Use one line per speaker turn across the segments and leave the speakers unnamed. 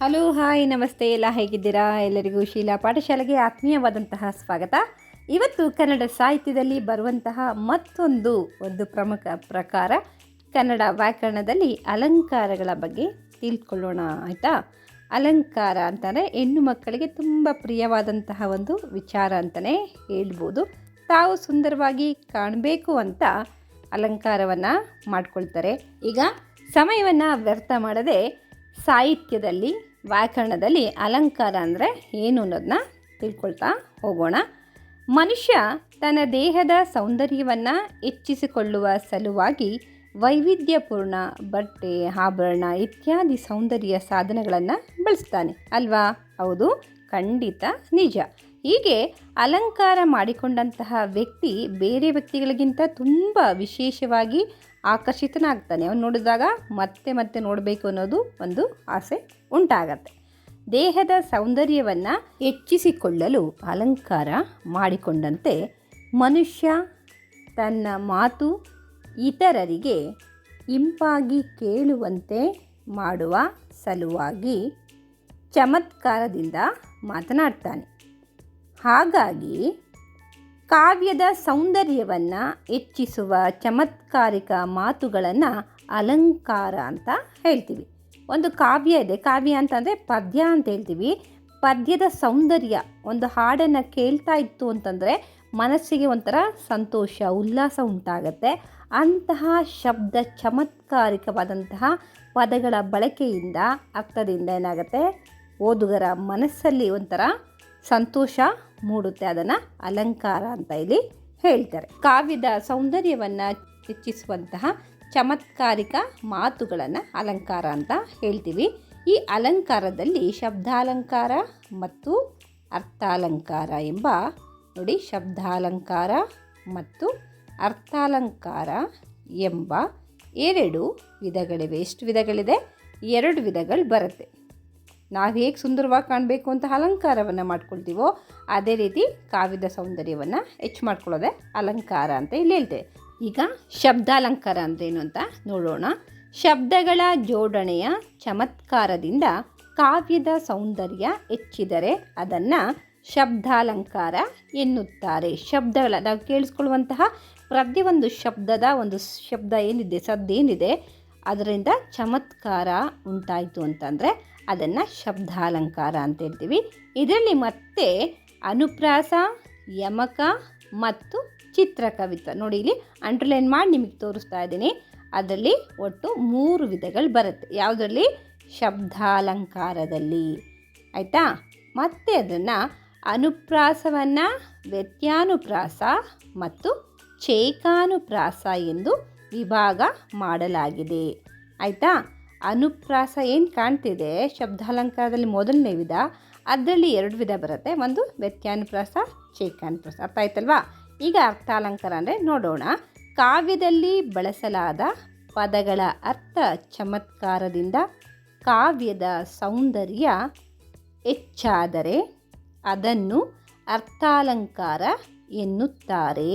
Hello hi ನಮಸ್ತೆ, ಎಲ್ಲ ಹೇಗಿದ್ದೀರಾ? ಎಲ್ಲರಿಗೂ ಶೀಲಾ ಪಾಠಶಾಲೆಗೆ ಆತ್ಮೀಯವಾದಂತಹ ಸ್ವಾಗತ. ಇವತ್ತು ಕನ್ನಡ ಸಾಹಿತ್ಯದಲ್ಲಿ ಬರುವಂತಹ ಮತ್ತೊಂದು ಪ್ರಮುಖ ಪ್ರಕಾರ ಕನ್ನಡ ವ್ಯಾಕರಣದಲ್ಲಿ ಅಲಂಕಾರಗಳ ಬಗ್ಗೆ ತಿಳ್ಕೊಳ್ಳೋಣ. ಆಯಿತಾ? ಅಲಂಕಾರ ಅಂತಂದರೆ ಹೆಣ್ಣು ಮಕ್ಕಳಿಗೆ ತುಂಬ ಪ್ರಿಯವಾದಂತಹ ಒಂದು ವಿಚಾರ ಅಂತಲೇ ಹೇಳ್ಬೋದು. ತಾವು ಸುಂದರವಾಗಿ ಕಾಣಬೇಕು ಅಂತ ಅಲಂಕಾರವನ್ನು ಮಾಡ್ಕೊಳ್ತಾರೆ. ಈಗ ಸಮಯವನ್ನು ವ್ಯರ್ಥ ಮಾಡದೆ ಸಾಹಿತ್ಯದಲ್ಲಿ ವ್ಯಾಕರಣದಲ್ಲಿ ಅಲಂಕಾರ ಅಂದರೆ ಏನು ಅನ್ನೋದನ್ನ ತಿಳ್ಕೊಳ್ತಾ ಹೋಗೋಣ. ಮನುಷ್ಯ ತನ್ನ ದೇಹದ ಸೌಂದರ್ಯವನ್ನು ಹೆಚ್ಚಿಸಿಕೊಳ್ಳುವ ಸಲುವಾಗಿ ವೈವಿಧ್ಯಪೂರ್ಣ ಬಟ್ಟೆ, ಆಭರಣ ಇತ್ಯಾದಿ ಸೌಂದರ್ಯ ಸಾಧನಗಳನ್ನು ಬಳಸ್ತಾನೆ ಅಲ್ವಾ? ಹೌದು, ಖಂಡಿತ ನಿಜ. ಹೀಗೆ ಅಲಂಕಾರ ಮಾಡಿಕೊಂಡಂತಹ ವ್ಯಕ್ತಿ ಬೇರೆ ವ್ಯಕ್ತಿಗಳಿಗಿಂತ ತುಂಬ ವಿಶೇಷವಾಗಿ ಆಕರ್ಷಿತನಾಗ್ತಾನೆ. ಅವನು ನೋಡಿದಾಗ ಮತ್ತೆ ಮತ್ತೆ ನೋಡಬೇಕು ಅನ್ನೋದು ಒಂದು ಆಸೆ ಉಂಟಾಗತ್ತೆ. ದೇಹದ ಸೌಂದರ್ಯವನ್ನು ಹೆಚ್ಚಿಸಿಕೊಳ್ಳಲು ಅಲಂಕಾರ ಮಾಡಿಕೊಂಡಂತೆ ಮನುಷ್ಯ ತನ್ನ ಮಾತು ಇತರರಿಗೆ ಇಂಪಾಗಿ ಕೇಳುವಂತೆ ಮಾಡುವ ಸಲುವಾಗಿ ಚಮತ್ಕಾರದಿಂದ ಮಾತನಾಡ್ತಾನೆ. ಹಾಗಾಗಿ ಕಾವ್ಯದ ಸೌಂದರ್ಯವನ್ನು ಹೆಚ್ಚಿಸುವ ಚಮತ್ಕಾರಿಕ ಮಾತುಗಳನ್ನು ಅಲಂಕಾರ ಅಂತ ಹೇಳ್ತೀವಿ. ಒಂದು ಕಾವ್ಯ ಇದೆ, ಕಾವ್ಯ ಅಂತಂದರೆ ಪದ್ಯ ಅಂತ ಹೇಳ್ತೀವಿ. ಪದ್ಯದ ಸೌಂದರ್ಯ, ಒಂದು ಹಾಡನ್ನು ಕೇಳ್ತಾ ಇತ್ತು ಅಂತಂದರೆ ಮನಸ್ಸಿಗೆ ಒಂಥರ ಸಂತೋಷ, ಉಲ್ಲಾಸ ಉಂಟಾಗತ್ತೆ. ಅಂತಹ ಶಬ್ದ ಚಮತ್ಕಾರಿಕವಾದಂತಹ ಪದಗಳ ಬಳಕೆಯಿಂದ, ಅರ್ಥದಿಂದ ಏನಾಗುತ್ತೆ, ಓದುಗರ ಮನಸ್ಸಲ್ಲಿ ಒಂಥರ ಸಂತೋಷ ಮೂಡುತ್ತೆ. ಅದನ್ನು ಅಲಂಕಾರ ಅಂತ ಇಲ್ಲಿ ಹೇಳ್ತಾರೆ. ಕಾವ್ಯದ ಸೌಂದರ್ಯವನ್ನು ಹೆಚ್ಚಿಸುವಂತಹ ಚಮತ್ಕಾರಿಕ ಮಾತುಗಳನ್ನು ಅಲಂಕಾರ ಅಂತ ಹೇಳ್ತೀವಿ. ಈ ಅಲಂಕಾರದಲ್ಲಿ ಶಬ್ದಾಲಂಕಾರ ಮತ್ತು ಅರ್ಥಾಲಂಕಾರ ಎಂಬ ನೋಡಿ, ಶಬ್ದಾಲಂಕಾರ ಮತ್ತು ಅರ್ಥಾಲಂಕಾರ ಎಂಬ ಎರಡು ವಿಧಗಳಿವೆ. ಎಷ್ಟು ವಿಧಗಳಿದೆ? ಎರಡು ವಿಧಗಳು ಬರುತ್ತೆ. ನಾವು ಹೇಗೆ ಸುಂದರವಾಗಿ ಕಾಣಬೇಕು ಅಂತ ಅಲಂಕಾರವನ್ನು ಮಾಡ್ಕೊಳ್ತೀವೋ ಅದೇ ರೀತಿ ಕಾವ್ಯದ ಸೌಂದರ್ಯವನ್ನು ಹೆಚ್ಚು ಮಾಡ್ಕೊಳ್ಳೋದೆ ಅಲಂಕಾರ ಅಂತ ಇಲ್ಲಿ ಹೇಳ್ತೇವೆ. ಈಗ ಶಬ್ದಾಲಂಕಾರ ಅಂದ್ರೇನು ಅಂತ ನೋಡೋಣ. ಶಬ್ದಗಳ ಜೋಡಣೆಯ ಚಮತ್ಕಾರದಿಂದ ಕಾವ್ಯದ ಸೌಂದರ್ಯ ಹೆಚ್ಚಿದರೆ ಅದನ್ನು ಶಬ್ದಾಲಂಕಾರ ಎನ್ನುತ್ತಾರೆ. ಶಬ್ದಗಳ ನಾವು ಕೇಳಿಸ್ಕೊಳ್ಳುವಂತಹ ಪ್ರತಿಯೊಂದು ಶಬ್ದದ ಒಂದು ಶಬ್ದ ಏನಿದೆ, ಸದ್ದೇನಿದೆ, ಅದರಿಂದ ಚಮತ್ಕಾರ ಉಂಟಾಯಿತು ಅಂತಂದರೆ ಅದನ್ನು ಶಬ್ದಾಲಂಕಾರ ಅಂತ ಹೇಳ್ತೀವಿ. ಇದರಲ್ಲಿ ಮತ್ತೆ ಅನುಪ್ರಾಸ, ಯಮಕ ಮತ್ತು ಚಿತ್ರಕವಿತ್ವ ನೋಡಿ, ಇಲ್ಲಿ ಅಂಡರ್ಲೈನ್ ಮಾಡಿ ನಿಮಗೆ ತೋರಿಸ್ತಾ ಇದ್ದೀನಿ. ಅದರಲ್ಲಿ ಒಟ್ಟು 3 ವಿಧಗಳು ಬರುತ್ತೆ. ಯಾವುದರಲ್ಲಿ? ಶಬ್ದಾಲಂಕಾರದಲ್ಲಿ. ಆಯಿತಾ? ಮತ್ತು ಅದನ್ನು ಅನುಪ್ರಾಸವನ್ನು ವ್ಯತ್ಯಾನುಪ್ರಾಸ ಮತ್ತು ಚೇಕಾನುಪ್ರಾಸ ಎಂದು ವಿಭಾಗ ಮಾಡಲಾಗಿದೆ. ಆಯಿತಾ? ಅನುಪ್ರಾಸ ಏನು ಕಾಣ್ತಿದೆ ಶಬ್ದಾಲಂಕಾರದಲ್ಲಿ ಮೊದಲನೇ ವಿಧ, ಅದರಲ್ಲಿ 2 ವಿಧ ಬರುತ್ತೆ. ಒಂದು ವ್ಯತ್ಯಾನುಪ್ರಾಸ, ಚೇಕಾನುಪ್ರಾಸ. ಅರ್ಥ ಆಯ್ತಲ್ವಾ? ಈಗ ಅರ್ಥಾಲಂಕಾರ ಅಂದರೆ ನೋಡೋಣ. ಕಾವ್ಯದಲ್ಲಿ ಬಳಸಲಾದ ಪದಗಳ ಅರ್ಥ ಚಮತ್ಕಾರದಿಂದ ಕಾವ್ಯದ ಸೌಂದರ್ಯ ಹೆಚ್ಚಾದರೆ ಅದನ್ನು ಅರ್ಥಾಲಂಕಾರ ಎನ್ನುತ್ತಾರೆ.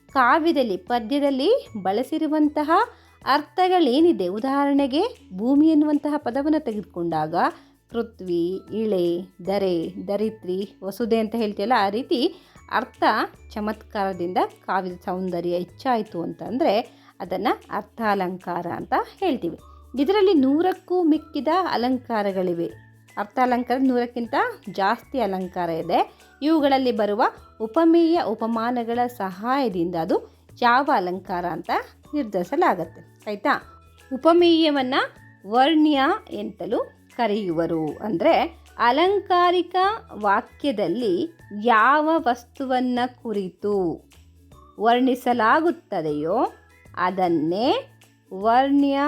ಕಾವ್ಯದಲ್ಲಿ, ಪದ್ಯದಲ್ಲಿ ಬಳಸಿರುವಂತಹ ಅರ್ಥಗಳೇನಿದೆ, ಉದಾಹರಣೆಗೆ ಭೂಮಿ ಎನ್ನುವಂತಹ ಪದವನ್ನು ತೆಗೆದುಕೊಂಡಾಗ ಪೃಥ್ವಿ, ಇಳೆ, ಧರೆ, ಧರಿತ್ರಿ, ವಸುದೆ ಅಂತ ಹೇಳ್ತೀಯಲ್ಲ, ಆ ರೀತಿ ಅರ್ಥ ಚಮತ್ಕಾರದಿಂದ ಕಾವ್ಯದ ಸೌಂದರ್ಯ ಹೆಚ್ಚಾಯಿತು ಅಂತಂದರೆ ಅದನ್ನು ಅರ್ಥಾಲಂಕಾರ ಅಂತ ಹೇಳ್ತೀವಿ. ಇದರಲ್ಲಿ 100ಕ್ಕೂ ಮಿಕ್ಕಿದ ಅಲಂಕಾರಗಳಿವೆ. ಅರ್ಥಾಲಂಕಾರ 100ಕ್ಕಿಂತ ಜಾಸ್ತಿ ಅಲಂಕಾರ ಇದೆ. ಇವುಗಳಲ್ಲಿ ಬರುವ ಉಪಮೇಯ ಉಪಮಾನಗಳ ಸಹಾಯದಿಂದ ಅದು ಯಾವ ಅಲಂಕಾರ ಅಂತ ನಿರ್ಧರಿಸಲಾಗತ್ತೆ. ಆಯಿತಾ? ಉಪಮೇಯವನ್ನು ವರ್ಣ್ಯ ಎಂತಲೂ ಕರೆಯುವರು. ಅಂದರೆ ಅಲಂಕಾರಿಕ ವಾಕ್ಯದಲ್ಲಿ ಯಾವ ವಸ್ತುವನ್ನು ಕುರಿತು ವರ್ಣಿಸಲಾಗುತ್ತದೆಯೋ ಅದನ್ನೇ ವರ್ಣ್ಯ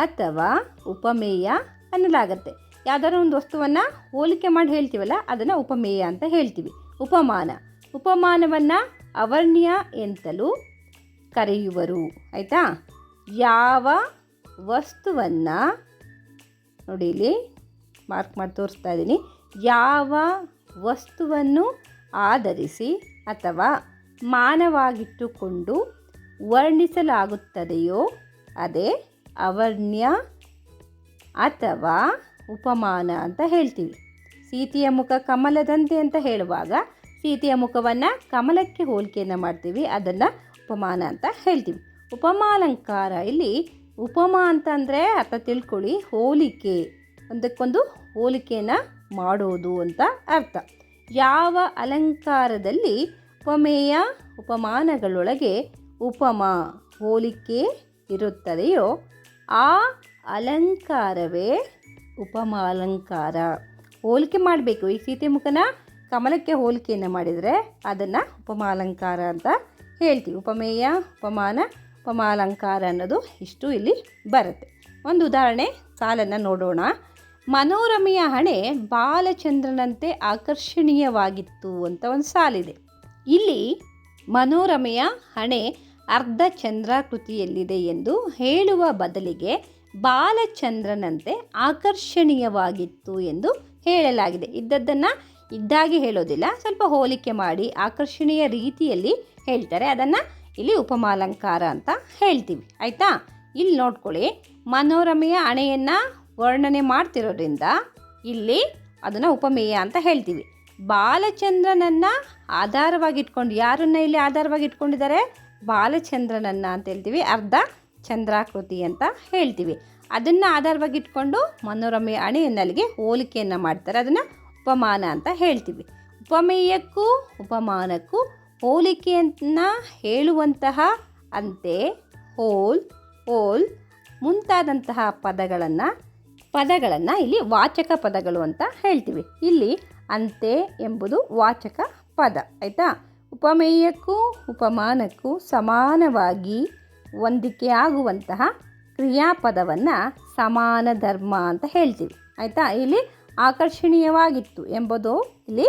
ಅಥವಾ ಉಪಮೇಯ ಅನ್ನಲಾಗತ್ತೆ. ಯಾವುದಾದ್ರೂ ಒಂದು ವಸ್ತುವನ್ನು ಹೋಲಿಕೆ ಮಾಡಿ ಹೇಳ್ತೀವಲ್ಲ, ಅದನ್ನು ಉಪಮೇಯ ಅಂತ ಹೇಳ್ತೀವಿ. ಉಪಮಾನವನ್ನು ಅವರ್ಣ್ಯ ಎಂತಲೂ ಕರೆಯುವರು. ಆಯಿತಾ? ಯಾವ ವಸ್ತುವನ್ನು ನೋಡಿ, ಇಲ್ಲಿ ಮಾರ್ಕ್ ಮಾಡಿ ತೋರಿಸ್ತಾ ಇದ್ದೀನಿ. ಯಾವ ವಸ್ತುವನ್ನು ಆಧರಿಸಿ ಅಥವಾ ಮಾನವಾಗಿಟ್ಟುಕೊಂಡು ವರ್ಣಿಸಲಾಗುತ್ತದೆಯೋ ಅದೇ ಅವರ್ಣ್ಯ ಅಥವಾ ಉಪಮಾನ ಅಂತ ಹೇಳ್ತೀವಿ. ಸೀತೆಯ ಮುಖ ಕಮಲದಂತೆ ಅಂತ ಹೇಳುವಾಗ ಸೀತೆಯ ಮುಖವನ್ನು ಕಮಲಕ್ಕೆ ಹೋಲಿಕೆಯನ್ನು ಮಾಡ್ತೀವಿ, ಅದನ್ನು ಉಪಮಾನ ಅಂತ ಹೇಳ್ತೀವಿ. ಉಪಮಾಲಂಕಾರ, ಇಲ್ಲಿ ಉಪಮಾ ಅಂತಂದರೆ ಅರ್ಥ ತಿಳ್ಕೊಳ್ಳಿ, ಹೋಲಿಕೆ, ಒಂದಕ್ಕೊಂದು ಹೋಲಿಕೆಯನ್ನು ಮಾಡೋದು ಅಂತ ಅರ್ಥ. ಯಾವ ಅಲಂಕಾರದಲ್ಲಿ ಉಪಮೇಯ ಉಪಮಾನಗಳೊಳಗೆ ಉಪಮಾ ಹೋಲಿಕೆ ಇರುತ್ತದೆಯೋ ಆ ಅಲಂಕಾರವೇ ಉಪಮಾಲಂಕಾರ. ಹೋಲಿಕೆ ಮಾಡಬೇಕು. ಈ ಸೀತೆ ಮುಖನ ಕಮಲಕ್ಕೆ ಹೋಲಿಕೆಯನ್ನು ಮಾಡಿದರೆ ಅದನ್ನು ಉಪಮಾಲಂಕಾರ ಅಂತ ಹೇಳ್ತೀವಿ. ಉಪಮೇಯ ಉಪಮಾನ ಉಪಮಾಲಂಕಾರ ಅನ್ನೋದು ಇಷ್ಟು ಇಲ್ಲಿ ಬರುತ್ತೆ. ಒಂದು ಉದಾಹರಣೆ ಸಾಲನ್ನು ನೋಡೋಣ. ಮನೋರಮೆಯ ಹಣೆ ಬಾಲಚಂದ್ರನಂತೆ ಆಕರ್ಷಣೀಯವಾಗಿತ್ತು ಅಂತ ಒಂದು ಸಾಲಿದೆ. ಇಲ್ಲಿ ಮನೋರಮೆಯ ಹಣೆ ಅರ್ಧ ಚಂದ್ರಾಕೃತಿಯಲ್ಲಿದೆ ಎಂದು ಹೇಳುವ ಬದಲಿಗೆ ಬಾಲಚಂದ್ರನಂತೆ ಆಕರ್ಷಣೀಯವಾಗಿತ್ತು ಎಂದು ಹೇಳಲಾಗಿದೆ. ಇದ್ದದ್ದನ್ನು ಇದ್ದಾಗಿ ಹೇಳೋದಿಲ್ಲ, ಸ್ವಲ್ಪ ಹೋಲಿಕೆ ಮಾಡಿ ಆಕರ್ಷಣೀಯ ರೀತಿಯಲ್ಲಿ ಹೇಳ್ತಾರೆ. ಅದನ್ನು ಇಲ್ಲಿ ಉಪಮಾಲಂಕಾರ ಅಂತ ಹೇಳ್ತೀವಿ. ಆಯಿತಾ? ಇಲ್ಲಿ ನೋಡ್ಕೊಳ್ಳಿ, ಮನೋರಮೆಯ ಹಣೆಯನ್ನು ವರ್ಣನೆ ಮಾಡ್ತಿರೋದ್ರಿಂದ ಇಲ್ಲಿ ಅದನ್ನು ಉಪಮೇಯ ಅಂತ ಹೇಳ್ತೀವಿ. ಬಾಲಚಂದ್ರನನ್ನು ಆಧಾರವಾಗಿಟ್ಕೊಂಡು, ಯಾರನ್ನು ಇಲ್ಲಿ ಆಧಾರವಾಗಿಟ್ಕೊಂಡಿದ್ದಾರೆ? ಬಾಲಚಂದ್ರನನ್ನು ಅಂತ ಹೇಳ್ತೀವಿ. ಅರ್ಧ ಚಂದ್ರಾಕೃತಿ ಅಂತ ಹೇಳ್ತೀವಿ. ಅದನ್ನು ಆಧಾರವಾಗಿಟ್ಕೊಂಡು ಮನೋರಮೆಯ ಹಣೆಯನ್ನಲ್ಲಿಗೆ ಹೋಲಿಕೆಯನ್ನು ಮಾಡ್ತಾರೆ, ಅದನ್ನು ಉಪಮಾನ ಅಂತ ಹೇಳ್ತೀವಿ. ಉಪಮೇಯಕ್ಕೂ ಉಪಮಾನಕ್ಕೂ ಹೋಲಿಕೆಯನ್ನು ಹೇಳುವಂತಹ ಅಂತೆ, ಹೋಲ್, ಹೋಲ್ ಮುಂತಾದಂತಹ ಪದಗಳನ್ನು ಇಲ್ಲಿ ವಾಚಕ ಪದಗಳು ಅಂತ ಹೇಳ್ತೀವಿ. ಇಲ್ಲಿ ಅಂತೆ ಎಂಬುದು ವಾಚಕ ಪದ. ಆಯಿತಾ? ಉಪಮೇಯಕ್ಕೂ ಉಪಮಾನಕ್ಕೂ ಸಮಾನವಾಗಿ ಹೊಂದಿಕೆಯಾಗುವಂತಹ ಕ್ರಿಯಾಪದವನ್ನು ಸಮಾನ ಧರ್ಮ ಅಂತ ಹೇಳ್ತೀವಿ. ಆಯಿತಾ? ಇಲ್ಲಿ ಆಕರ್ಷಣೀಯವಾಗಿತ್ತು ಎಂಬುದು ಇಲ್ಲಿ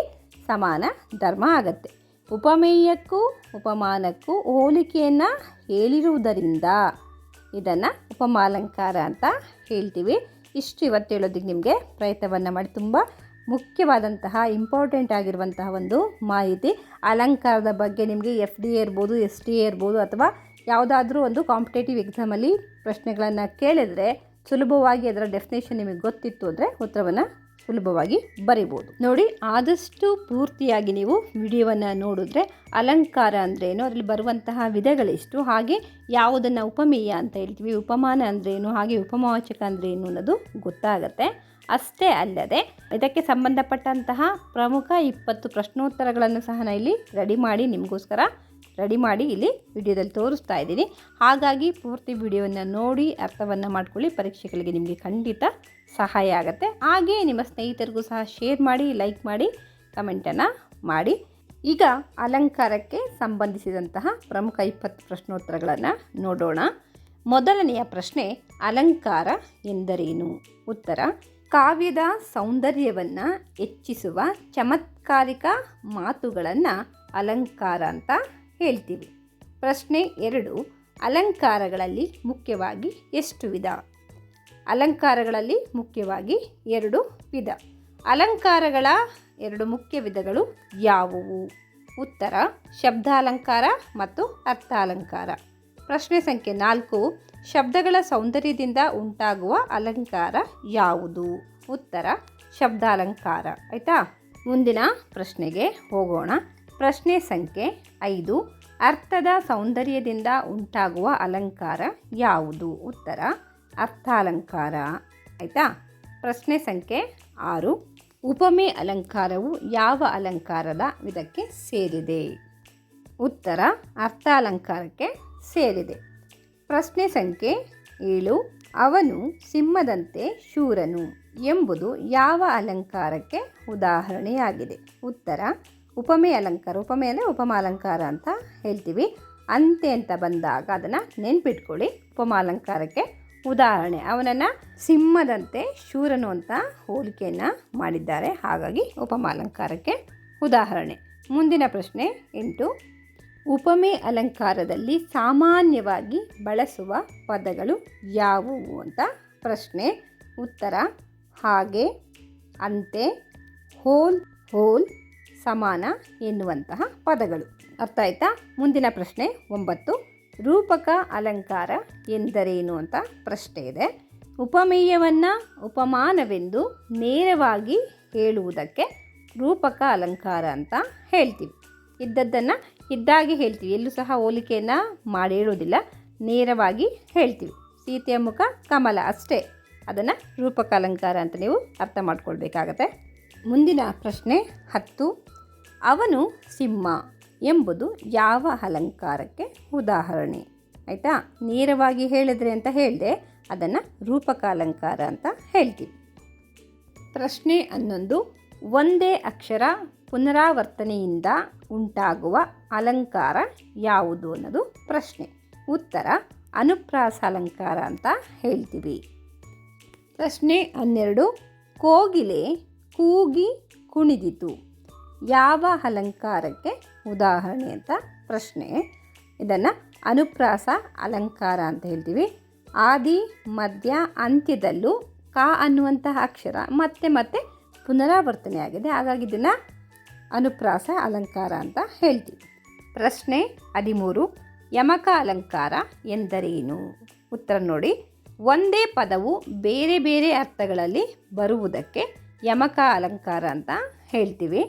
ಸಮಾನ ಧರ್ಮ ಆಗತ್ತೆ. ಉಪಮೇಯಕ್ಕೂ ಉಪಮಾನಕ್ಕೂ ಹೋಲಿಕೆಯನ್ನು ಹೇಳಿರುವುದರಿಂದ ಇದನ್ನು ಉಪಮಾಲಂಕಾರ ಅಂತ ಹೇಳ್ತೀವಿ. ಇಷ್ಟು ಇವತ್ತು ಹೇಳೋದಕ್ಕೆ ನಿಮಗೆ ಪ್ರಯತ್ನವನ್ನು ಮಾಡಿ. ತುಂಬ ಮುಖ್ಯವಾದಂತಹ ಇಂಪಾರ್ಟೆಂಟ್ ಆಗಿರುವಂತಹ ಒಂದು ಮಾಹಿತಿ. ಅಲಂಕಾರದ ಬಗ್ಗೆ ನಿಮಗೆ FDA ಇರ್ಬೋದು, SDA ಇರ್ಬೋದು, ಅಥವಾ ಯಾವುದಾದ್ರೂ ಒಂದು ಕಾಂಪಿಟೇಟಿವ್ ಎಕ್ಸಾಮಲ್ಲಿ ಪ್ರಶ್ನೆಗಳನ್ನು ಕೇಳಿದರೆ ಸುಲಭವಾಗಿ ಅದರ ಡೆಫಿನೇಷನ್ ನಿಮಗೆ ಗೊತ್ತಿತ್ತು ಅಂದರೆ ಉತ್ತರವನ್ನು ಸುಲಭವಾಗಿ ಬರಿಬೋದು. ನೋಡಿ, ಆದಷ್ಟು ಪೂರ್ತಿಯಾಗಿ ನೀವು ವಿಡಿಯೋವನ್ನು ನೋಡಿದ್ರೆ ಅಲಂಕಾರ ಅಂದ್ರೇನು, ಅದರಲ್ಲಿ ಬರುವಂತಹ ವಿಧಗಳೆಷ್ಟು, ಹಾಗೆ ಯಾವುದನ್ನು ಉಪಮೇಯ ಅಂತ ಹೇಳ್ತೀವಿ, ಉಪಮಾನ ಅಂದ್ರೇನು, ಹಾಗೆ ಉಪಮಾವಾಚಕ ಅಂದ್ರೇನು ಅನ್ನೋದು ಗೊತ್ತಾಗುತ್ತೆ. ಅಷ್ಟೇ ಅಲ್ಲದೆ ಇದಕ್ಕೆ ಸಂಬಂಧಪಟ್ಟಂತಹ ಪ್ರಮುಖ 20 ಪ್ರಶ್ನೋತ್ತರಗಳನ್ನು ಸಹ ನಾನು ಇಲ್ಲಿ ನಿಮಗೋಸ್ಕರ ರೆಡಿ ಮಾಡಿ ಇಲ್ಲಿ ವಿಡಿಯೋದಲ್ಲಿ ತೋರಿಸ್ತಾ ಇದ್ದೀನಿ. ಹಾಗಾಗಿ ಪೂರ್ತಿ ವಿಡಿಯೋವನ್ನು ನೋಡಿ ಅರ್ಥವನ್ನು ಮಾಡ್ಕೊಳ್ಳಿ. ಪರೀಕ್ಷೆಗಳಿಗೆ ನಿಮಗೆ ಖಂಡಿತ ಸಹಾಯ ಆಗುತ್ತೆ. ಹಾಗೆ ನಿಮ್ಮ ಸ್ನೇಹಿತರಿಗೂ ಸಹ ಶೇರ್ ಮಾಡಿ, ಲೈಕ್ ಮಾಡಿ, ಕಮೆಂಟನ್ನು ಮಾಡಿ. ಈಗ ಅಲಂಕಾರಕ್ಕೆ ಸಂಬಂಧಿಸಿದಂತಹ ಪ್ರಮುಖ 20 ಪ್ರಶ್ನೋತ್ತರಗಳನ್ನು ನೋಡೋಣ. ಮೊದಲನೆಯ ಪ್ರಶ್ನೆ, ಅಲಂಕಾರ ಎಂದರೇನು? ಉತ್ತರ, ಕಾವ್ಯದ ಸೌಂದರ್ಯವನ್ನು ಹೆಚ್ಚಿಸುವ ಚಮತ್ಕಾರಿಕ ಮಾತುಗಳನ್ನು ಅಲಂಕಾರ ಅಂತ ಹೇಳ್ತೀವಿ. ಪ್ರಶ್ನೆ 2, ಅಲಂಕಾರಗಳಲ್ಲಿ ಮುಖ್ಯವಾಗಿ ಎಷ್ಟು ವಿಧ? ಅಲಂಕಾರಗಳಲ್ಲಿ ಮುಖ್ಯವಾಗಿ 2 ವಿಧ. ಅಲಂಕಾರಗಳ 2 ಮುಖ್ಯ ವಿಧಗಳು ಯಾವುವು? ಉತ್ತರ, ಶಬ್ದಾಲಂಕಾರ ಮತ್ತು ಅರ್ಥಾಲಂಕಾರ. ಪ್ರಶ್ನೆ ಸಂಖ್ಯೆ 4, ಶಬ್ದಗಳ ಸೌಂದರ್ಯದಿಂದ ಉಂಟಾಗುವ ಅಲಂಕಾರ ಯಾವುದು? ಉತ್ತರ, ಶಬ್ದಾಲಂಕಾರ. ಆಯಿತಾ? ಮುಂದಿನ ಪ್ರಶ್ನೆಗೆ ಹೋಗೋಣ. ಪ್ರಶ್ನೆ ಸಂಖ್ಯೆ 5, ಅರ್ಥದ ಸೌಂದರ್ಯದಿಂದ ಉಂಟಾಗುವ ಅಲಂಕಾರ ಯಾವುದು? ಉತ್ತರ, ಅರ್ಥಾಲಂಕಾರ. ಆಯಿತಾ? ಪ್ರಶ್ನೆ ಸಂಖ್ಯೆ 6, ಉಪಮೆ ಅಲಂಕಾರವು ಯಾವ ಅಲಂಕಾರದ ವಿಧಕ್ಕೆ ಸೇರಿದೆ? ಉತ್ತರ, ಅರ್ಥಾಲಂಕಾರಕ್ಕೆ ಸೇರಿದೆ. ಪ್ರಶ್ನೆ ಸಂಖ್ಯೆ 7, ಅವನು ಸಿಂಹದಂತೆ ಶೂರನು ಎಂಬುದು ಯಾವ ಅಲಂಕಾರಕ್ಕೆ ಉದಾಹರಣೆಯಾಗಿದೆ? ಉತ್ತರ, ಉಪಮೆ ಅಲಂಕಾರ. ಉಪಮೆ ಅಂದರೆ ಉಪಮಾಲಂಕಾರ ಅಂತ ಹೇಳ್ತೀವಿ. ಅಂತೆ ಅಂತ ಬಂದಾಗ ಅದನ್ನು ನೆನ್ಪಿಟ್ಕೊಳ್ಳಿ, ಉಪಮಾಲಂಕಾರಕ್ಕೆ ಉದಾಹರಣೆ. ಅವನನ್ನು ಸಿಂಹದಂತೆ ಶೂರನು ಅಂತ ಹೋಲಿಕೆಯನ್ನು ಮಾಡಿದ್ದಾರೆ, ಹಾಗಾಗಿ ಉಪಮಾಲಂಕಾರಕ್ಕೆ ಉದಾಹರಣೆ. ಮುಂದಿನ ಪ್ರಶ್ನೆ 8, ಉಪಮೆ ಅಲಂಕಾರದಲ್ಲಿ ಸಾಮಾನ್ಯವಾಗಿ ಬಳಸುವ ಪದಗಳು ಯಾವುವು ಅಂತ ಪ್ರಶ್ನೆ. ಉತ್ತರ, ಹಾಗೆ, ಅಂತೆ, ಹೋಲ್, ಹೋಲ್, ಸಮಾನ ಎನ್ನುವಂತಹ ಪದಗಳು. ಅರ್ಥ ಆಯ್ತಾ? ಮುಂದಿನ ಪ್ರಶ್ನೆ 9, ರೂಪಕ ಅಲಂಕಾರ ಎಂದರೇನು ಅಂತ ಪ್ರಶ್ನೆ ಇದೆ. ಉಪಮೇಯವನ್ನು ಉಪಮಾನವೆಂದು ನೇರವಾಗಿ ಹೇಳುವುದಕ್ಕೆ ರೂಪಕ ಅಲಂಕಾರ ಅಂತ ಹೇಳ್ತೀವಿ. ಇದ್ದದ್ದನ್ನು ಇದ್ದಾಗೆ ಹೇಳ್ತೀವಿ, ಎಲ್ಲೂ ಸಹ ಹೋಲಿಕೆಯನ್ನು ಮಾಡಿ ಹೇಳೋದಿಲ್ಲ, ನೇರವಾಗಿ ಹೇಳ್ತೀವಿ. ಸೀತೆಯ ಮುಖ ಕಮಲ ಅಷ್ಟೇ, ಅದನ್ನು ರೂಪಕ ಅಲಂಕಾರ ಅಂತ ನೀವು ಅರ್ಥ ಮಾಡ್ಕೊಳ್ಬೇಕಾಗತ್ತೆ. ಮುಂದಿನ ಪ್ರಶ್ನೆ 10. ಅವನು ಸಿಂಹ ಎಂಬುದು ಯಾವ ಅಲಂಕಾರಕ್ಕೆ ಉದಾಹರಣೆ? ಆಯಿತಾ, ನೇರವಾಗಿ ಹೇಳಿದ್ರೆ ಅಂತ ಹೇಳಿದೆ, ಅದನ್ನು ರೂಪಕ ಅಲಂಕಾರ ಅಂತ ಹೇಳ್ತೀವಿ. ಪ್ರಶ್ನೆ 11. ಒಂದೇ ಅಕ್ಷರ ಪುನರಾವರ್ತನೆಯಿಂದ ಉಂಟಾಗುವ ಅಲಂಕಾರ ಯಾವುದು ಅನ್ನೋದು ಪ್ರಶ್ನೆ. ಉತ್ತರ ಅನುಪ್ರಾಸ ಅಲಂಕಾರ ಅಂತ ಹೇಳ್ತೀವಿ. ಪ್ರಶ್ನೆ 12. ಕೋಗಿಲೆ ಕೂಗಿ ಕುಣಿದಿತು ಯಾವ ಅಲಂಕಾರಕ್ಕೆ ಉದಾಹರಣೆ ಅಂತ ಪ್ರಶ್ನೆ. ಇದನ್ನು ಅನುಪ್ರಾಸ ಅಲಂಕಾರ ಅಂತ ಹೇಳ್ತೀವಿ. ಆದಿ ಮಧ್ಯ ಅಂತ್ಯದಲ್ಲೂ ಕ ಅನ್ನುವಂತಹ ಅಕ್ಷರ ಮತ್ತೆ ಮತ್ತೆ ಪುನರಾವರ್ತನೆ ಆಗಿದೆ, ಹಾಗಾಗಿ ಇದನ್ನು ಅನುಪ್ರಾಸ ಅಲಂಕಾರ ಅಂತ ಹೇಳ್ತೀವಿ. ಪ್ರಶ್ನೆ 13. ಯಮಕ ಅಲಂಕಾರ ಎಂದರೇನು? ಉತ್ತರ ನೋಡಿ. ಒಂದೇ ಪದವು ಬೇರೆ ಬೇರೆ ಅರ್ಥಗಳಲ್ಲಿ ಬರುವುದಕ್ಕೆ ಯಮಕ ಅಲಂಕಾರ ಅಂತ ಹೇಳ್ತೀವಿ.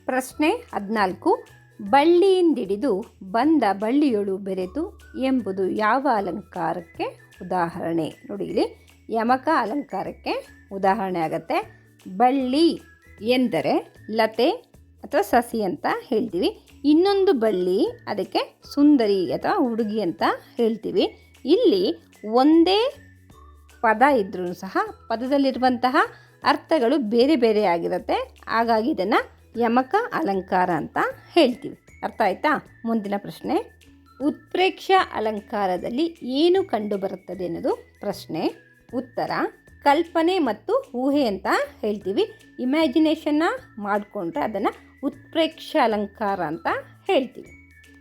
ಪ್ರಶ್ನೆ 14. ಬಳ್ಳಿಯಿಂದಿಡಿದು ಬಂದ ಬಳ್ಳಿಯೊಳು ಬೆರೆತು ಎಂಬುದು ಯಾವ ಅಲಂಕಾರಕ್ಕೆ ಉದಾಹರಣೆ? ನೋಡಿ, ಇಲ್ಲಿ ಯಮಕ ಅಲಂಕಾರಕ್ಕೆ ಉದಾಹರಣೆ ಆಗುತ್ತೆ. ಬಳ್ಳಿ ಎಂದರೆ ಲತೆ ಅಥವಾ ಸಸಿ ಅಂತ ಹೇಳ್ತೀವಿ. ಇನ್ನೊಂದು ಬಳ್ಳಿ ಅದಕ್ಕೆ ಸುಂದರಿ ಅಥವಾ ಹುಡುಗಿ ಅಂತ ಹೇಳ್ತೀವಿ. ಇಲ್ಲಿ ಒಂದೇ ಪದ ಇದ್ರೂ ಸಹ ಪದದಲ್ಲಿರುವಂತಹ ಅರ್ಥಗಳು ಬೇರೆ ಬೇರೆ ಆಗಿರುತ್ತೆ, ಹಾಗಾಗಿ ಇದನ್ನು ಯಮಕ ಅಲಂಕಾರ ಅಂತ ಹೇಳ್ತೀವಿ. ಅರ್ಥ ಆಯ್ತಾ? ಮುಂದಿನ ಪ್ರಶ್ನೆ. ಉತ್ಪ್ರೇಕ್ಷ ಅಲಂಕಾರದಲ್ಲಿ ಏನು ಕಂಡುಬರುತ್ತದೆ ಅನ್ನೋದು ಪ್ರಶ್ನೆ. ಉತ್ತರ ಕಲ್ಪನೆ ಮತ್ತು ಊಹೆ ಅಂತ ಹೇಳ್ತೀವಿ. ಇಮ್ಯಾಜಿನೇಷನ್ನ ಮಾಡಿಕೊಂಡ್ರೆ ಅದನ್ನು ಉತ್ಪ್ರೇಕ್ಷ ಅಲಂಕಾರ ಅಂತ ಹೇಳ್ತೀವಿ.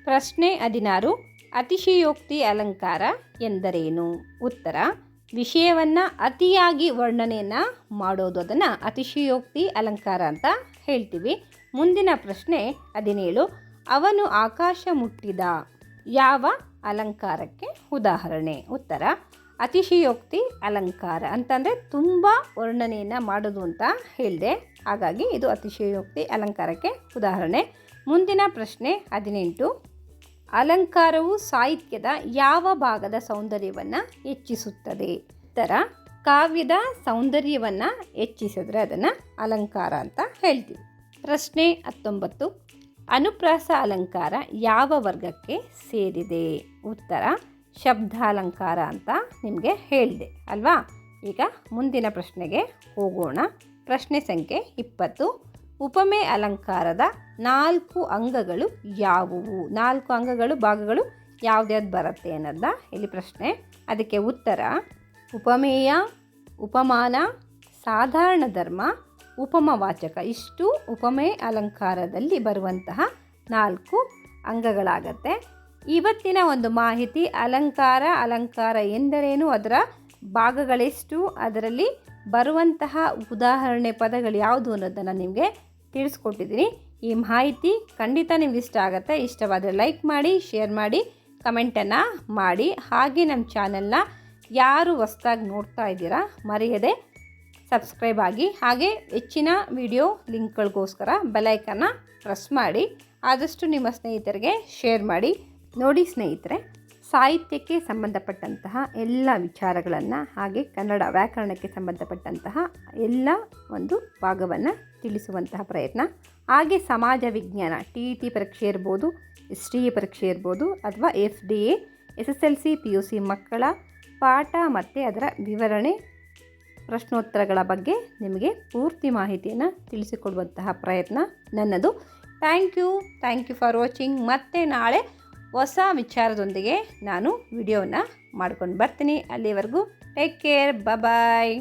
ಪ್ರಶ್ನೆ 16. ಅತಿಶಯೋಕ್ತಿ ಅಲಂಕಾರ ಎಂದರೇನು? ಉತ್ತರ ವಿಷಯವನ್ನು ಅತಿಯಾಗಿ ವರ್ಣನೆಯನ್ನು ಮಾಡೋದು, ಅದನ್ನು ಅತಿಶಯೋಕ್ತಿ ಅಲಂಕಾರ ಅಂತ ಹೇಳ್ತೀವಿ. ಮುಂದಿನ ಪ್ರಶ್ನೆ 17. ಅವನು ಆಕಾಶ ಮುಟ್ಟಿದ ಯಾವ ಅಲಂಕಾರಕ್ಕೆ ಉದಾಹರಣೆ? ಉತ್ತರ ಅತಿಶಯೋಕ್ತಿ ಅಲಂಕಾರ ಅಂತಂದರೆ ತುಂಬ ವರ್ಣನೆಯನ್ನು ಮಾಡೋದು ಅಂತ ಹೇಳಿದೆ, ಹಾಗಾಗಿ ಇದು ಅತಿಶಯೋಕ್ತಿ ಅಲಂಕಾರಕ್ಕೆ ಉದಾಹರಣೆ. ಮುಂದಿನ ಪ್ರಶ್ನೆ 18. ಅಲಂಕಾರವು ಸಾಹಿತ್ಯದ ಯಾವ ಭಾಗದ ಸೌಂದರ್ಯವನ್ನು ಹೆಚ್ಚಿಸುತ್ತದೆ? ಉತ್ತರ ಕಾವ್ಯದ ಸೌಂದರ್ಯವನ್ನು ಹೆಚ್ಚಿಸಿದ್ರೆ ಅದನ್ನು ಅಲಂಕಾರ ಅಂತ ಹೇಳ್ತೀವಿ. ಪ್ರಶ್ನೆ 19. ಅನುಪ್ರಾಸ ಅಲಂಕಾರ ಯಾವ ವರ್ಗಕ್ಕೆ ಸೇರಿದೆ? ಉತ್ತರ ಶಬ್ದಾಲಂಕಾರ ಅಂತ ನಿಮಗೆ ಹೇಳಿದೆ ಅಲ್ವಾ. ಈಗ ಮುಂದಿನ ಪ್ರಶ್ನೆಗೆ ಹೋಗೋಣ. ಪ್ರಶ್ನೆ ಸಂಖ್ಯೆ 20. ಉಪಮೆ ಅಲಂಕಾರದ 4 ಅಂಗಗಳು ಯಾವುವು? 4 ಅಂಗಗಳು ಭಾಗಗಳು ಯಾವ್ದ್ಯಾವ್ದು ಬರುತ್ತೆ ಅನ್ನೋದನ್ನ ಇಲ್ಲಿ ಪ್ರಶ್ನೆ. ಅದಕ್ಕೆ ಉತ್ತರ ಉಪಮೇಯ, ಉಪಮಾನ, ಸಾಧಾರಣ ಧರ್ಮ, ಉಪಮವಾಚಕ. ಇಷ್ಟು ಉಪಮೆ ಅಲಂಕಾರದಲ್ಲಿ ಬರುವಂತಹ 4 ಅಂಗಗಳಾಗತ್ತೆ. ಇವತ್ತಿನ ಒಂದು ಮಾಹಿತಿ ಅಲಂಕಾರ ಎಂದರೇನು, ಅದರ ಭಾಗಗಳೆಷ್ಟು, ಅದರಲ್ಲಿ ಬರುವಂತಹ ಉದಾಹರಣೆ ಪದಗಳು ಯಾವುದು ಅನ್ನೋದನ್ನು ನಿಮಗೆ ತಿಳಿಸ್ಕೊಟ್ಟಿದ್ದೀನಿ. ಈ ಮಾಹಿತಿ ಖಂಡಿತ ನಿಮ್ಗೆ ಇಷ್ಟ ಆಗುತ್ತೆ. ಇಷ್ಟವಾದರೆ ಲೈಕ್ ಮಾಡಿ, ಶೇರ್ ಮಾಡಿ, ಕಮೆಂಟನ್ನು ಮಾಡಿ. ಹಾಗೆ ನಮ್ಮ ಚಾನಲ್ನ ಯಾರು ಹೊಸ್ದಾಗಿ ನೋಡ್ತಾ ಇದ್ದೀರಾ ಮರೆಯದೆ ಸಬ್ಸ್ಕ್ರೈಬ್ ಆಗಿ. ಹಾಗೆ ಹೆಚ್ಚಿನ ವಿಡಿಯೋ ಲಿಂಕ್ಗಳಿಗೋಸ್ಕರ ಬೆಲೈಕನ್ನ ಪ್ರೆಸ್ ಮಾಡಿ. ಆದಷ್ಟು ನಿಮ್ಮ ಸ್ನೇಹಿತರಿಗೆ ಶೇರ್ ಮಾಡಿ. ನೋಡಿ ಸ್ನೇಹಿತರೆ, ಸಾಹಿತ್ಯಕ್ಕೆ ಸಂಬಂಧಪಟ್ಟಂತಹ ಎಲ್ಲ ವಿಚಾರಗಳನ್ನು, ಹಾಗೆ ಕನ್ನಡ ವ್ಯಾಕರಣಕ್ಕೆ ಸಂಬಂಧಪಟ್ಟಂತಹ ಎಲ್ಲ ಒಂದು ಭಾಗವನ್ನು ತಿಳಿಸುವಂತಹ ಪ್ರಯತ್ನ, ಹಾಗೆ ಸಮಾಜ ವಿಜ್ಞಾನ TET ಪರೀಕ್ಷೆ ಇರ್ಬೋದು, STA ಪರೀಕ್ಷೆ ಇರ್ಬೋದು, ಅಥವಾ FDA, SSLC PUC ಮಕ್ಕಳ ಪಾಠ ಮತ್ತು ಅದರ ವಿವರಣೆ, ಪ್ರಶ್ನೋತ್ತರಗಳ ಬಗ್ಗೆ ನಿಮಗೆ ಪೂರ್ತಿ ಮಾಹಿತಿಯನ್ನು ತಿಳಿಸಿಕೊಡುವಂತಹ ಪ್ರಯತ್ನ ನನ್ನದು. Thank you for watching. ಮತ್ತೆ ನಾಳೆ ಹೊಸ ವಿಚಾರದೊಂದಿಗೆ ನಾನು ವಿಡಿಯೋನ ಮಾಡ್ಕೊಂಡು ಬರ್ತೀನಿ. ಅಲ್ಲಿವರೆಗೂ ಟೇಕ್ ಕೇರ್, ಬಾಯ್.